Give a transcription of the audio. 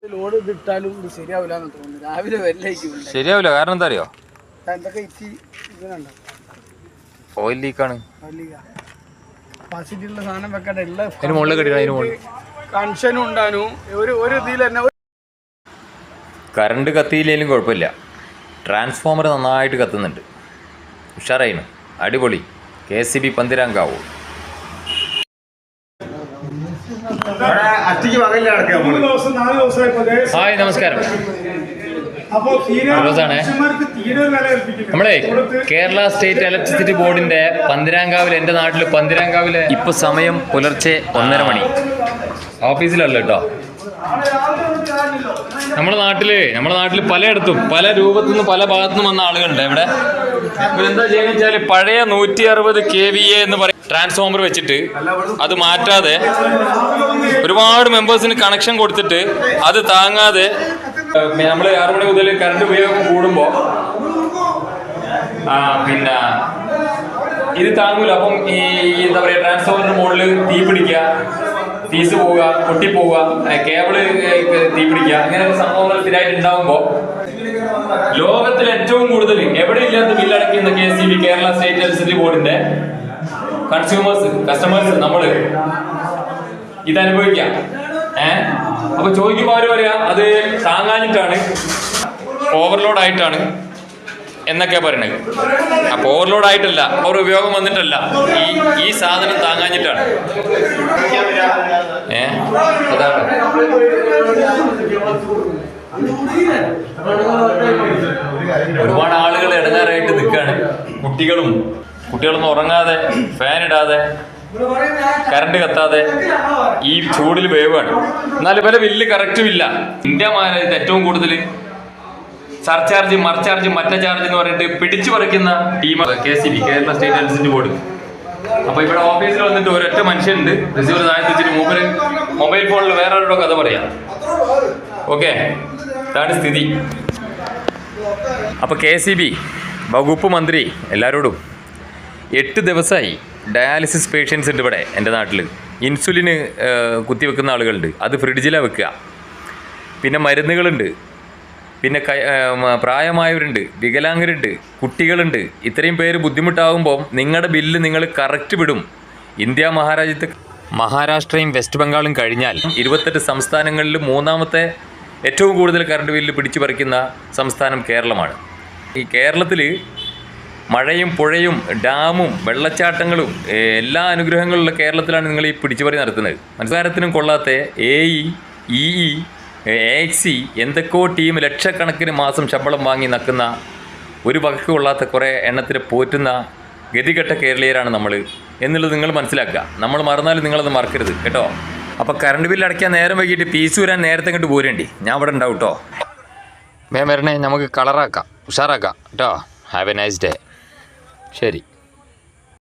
Load ഇതിട്ടാലും ഇത് ശരിയാവില്ല എന്ന് തോന്നുന്നു. രാവിലെ വരില്ലായിരിക്കും. ശരിയാവില്ല. കാരണം എന്താ അറിയോ? എന്തൊക്കെ ഇച്ചി ഇതിനുണ്ടോ? ഓയിൽ ലീക്കാണ്. കപ്പാസിറ്റി ഉള്ള സാധനം വെക്കട്ടെ. കൺഷനും ഉണ്ടാനും ഒരു ഇതിൽ തന്നെ. കറണ്ട് കത്തിയില്ലെങ്കിലും കുഴപ്പമില്ല. ട്രാൻസ്ഫോമർ നന്നായിട്ട് കത്തുന്നുണ്ട്. ഉഷാറായിന്. അടിപൊളി. KCB പന്തിരാങ്കാവൂ. ഹായ്, നമസ്കാരം. നമ്മളെ കേരള സ്റ്റേറ്റ് ഇലക്ട്രിസിറ്റി ബോർഡിന്റെ പന്തിരാങ്കാവിലെ, എൻ്റെ നാട്ടിൽ പന്തിരാങ്കാവിലെ ഇപ്പൊ സമയം പുലർച്ചെ 1:30 മണി. ഓഫീസിലല്ല കേട്ടോ. നമ്മുടെ നാട്ടില് പലയിടത്തും പല രൂപത്തുനിന്ന് പല ഭാഗത്തുനിന്ന് വന്ന ആളുകളുണ്ട്. ഇവിടെ ഇവരെന്താ ചെയ്യുന്ന വെച്ചാൽ പഴയ 160 kVA എന്ന് പറയും ട്രാൻസ്ഫോമർ വെച്ചിട്ട് അത് മാറ്റാതെ ഒരുപാട് മെമ്പേഴ്സിന് കണക്ഷൻ കൊടുത്തിട്ട് അത് താങ്ങാതെ നമ്മൾ 6 മണി മുതൽ കറണ്ട് ഉപയോഗം കൂടുമ്പോ പിന്നെ ഇത് താങ്ങൂല. അപ്പം ഈ എന്താ പറയാ, ട്രാൻസ്ഫോമറിന്റെ മുകളിൽ തീ പിടിക്കുക, ഫീസ് പോവുക, പൊട്ടിപ്പോവുക, കേബിള് തീ പിടിക്കുക, അങ്ങനെ സംഭവങ്ങൾ സ്ഥിരമായിട്ട് ഉണ്ടാവുമ്പോ ലോകത്തിൽ ഏറ്റവും കൂടുതൽ എവിടെ ഇല്ലാത്ത ബില്ലടക്കുന്ന KCB കേരള സ്റ്റേറ്റ് ഇലക്ട്രിസിറ്റി ബോർഡിന്റെ കസ്റ്റമേഴ്സ് നമ്മള് ഇതനുഭവിക്കാം. അപ്പൊ ചോദിക്കുമ്പോ അവര് പറയാ അത് താങ്ങാഞ്ഞിട്ടാണ്, ഓവർലോഡ് ആയിട്ടാണ് എന്നൊക്കെയാ പറയണത്. അപ്പൊ ഓവർലോഡ് ആയിട്ടല്ല, അവർ ഉപയോഗം വന്നിട്ടല്ല, ഈ സാധനം താങ്ങാഞ്ഞിട്ടാണ്. അതാണ്. ഒരുപാട് ആളുകൾ ഇടങ്ങാറായിട്ട് നിൽക്കുകയാണ്. കുട്ടികളൊന്നും ഉറങ്ങാതെ, ഫാൻ ഇടാതെ, കറണ്ട് കത്താതെ ഈ ചൂടിൽ വേവാണ്. എന്നാലും ഇവരെ ബില്ല് കറക്റ്റും ഇല്ല. ഇന്ത്യ മഹാരാജ്യത്ത് ഏറ്റവും കൂടുതൽ സർചാർജ്, മർചാർജ്, മറ്റ ചാർജ് എന്ന് പറഞ്ഞിട്ട് പിടിച്ചു പറിക്കുന്ന team KCB Kerala state electricity board. അപ്പൊ ഇവിടെ ഓഫീസിൽ വന്നിട്ട് ഒരൊറ്റ മനുഷ്യനുണ്ട്, റിസീവർ താഴെ വെച്ചിട്ട് മൊബൈൽ ഫോണിൽ വേറെ ആരോടോ കഥ പറയാം. ഓക്കെ, ഇതാണ് സ്ഥിതി. അപ്പൊ KCB വകുപ്പ് മന്ത്രി എല്ലാവരോടും 8 ദിവസമായി ഡയാലിസിസ് പേഷ്യൻസ് ഉണ്ട് ഇവിടെ എൻ്റെ നാട്ടിൽ. ഇൻസുലിന് കുത്തിവെക്കുന്ന ആളുകളുണ്ട്, അത് ഫ്രിഡ്ജിലാണ് വെക്കുക. പിന്നെ മരുന്നുകളുണ്ട്, പിന്നെ പ്രായമായവരുണ്ട്, വികലാംഗരുണ്ട്, കുട്ടികളുണ്ട്. ഇത്രയും പേര് ബുദ്ധിമുട്ടാകുമ്പോൾ നിങ്ങളുടെ ബില്ല് നിങ്ങൾ കറക്റ്റ് വിടും. ഇന്ത്യ മഹാരാജ്യത്ത് മഹാരാഷ്ട്രയും വെസ്റ്റ് ബംഗാളും കഴിഞ്ഞാൽ 28 സംസ്ഥാനങ്ങളിൽ 3ാമത്തെ ഏറ്റവും കൂടുതൽ കറണ്ട് ബില്ല് പിടിച്ചു പറിക്കുന്ന സംസ്ഥാനം കേരളമാണ്. ഈ കേരളത്തിൽ മഴയും പുഴയും ഡാമും വെള്ളച്ചാട്ടങ്ങളും എല്ലാ അനുഗ്രഹങ്ങളുള്ള കേരളത്തിലാണ് നിങ്ങൾ ഈ പിടിച്ചുപറി നടത്തുന്നത്. മനസ്സാരത്തിനും കൊള്ളാത്ത AE, EE, AXC എന്തൊക്കെയോ ടീം ലക്ഷക്കണക്കിന് മാസം ശമ്പളം വാങ്ങി നക്കുന്ന ഒരു വകക്ക് കൊള്ളാത്ത കുറേ എണ്ണത്തിന് പോറ്റുന്ന ഗതികെട്ട കേരളീയരാണ് നമ്മൾ എന്നുള്ളത് നിങ്ങൾ മനസ്സിലാക്കുക. നമ്മൾ മറന്നാലും നിങ്ങളത് മറക്കരുത് കേട്ടോ. അപ്പോൾ കറണ്ട് ബില്ല് അടയ്ക്കാൻ നേരം വൈകിട്ട് പീസ് വരാൻ നേരത്തെ ഇങ്ങോട്ട് പോരേണ്ടി. ഞാൻ ഇവിടെ ഉണ്ടാവും കേട്ടോ. വരണേ, നമുക്ക് കളറാക്കാം, ഉഷാറാക്കാം കേട്ടോ. Have A nice day. ശരി.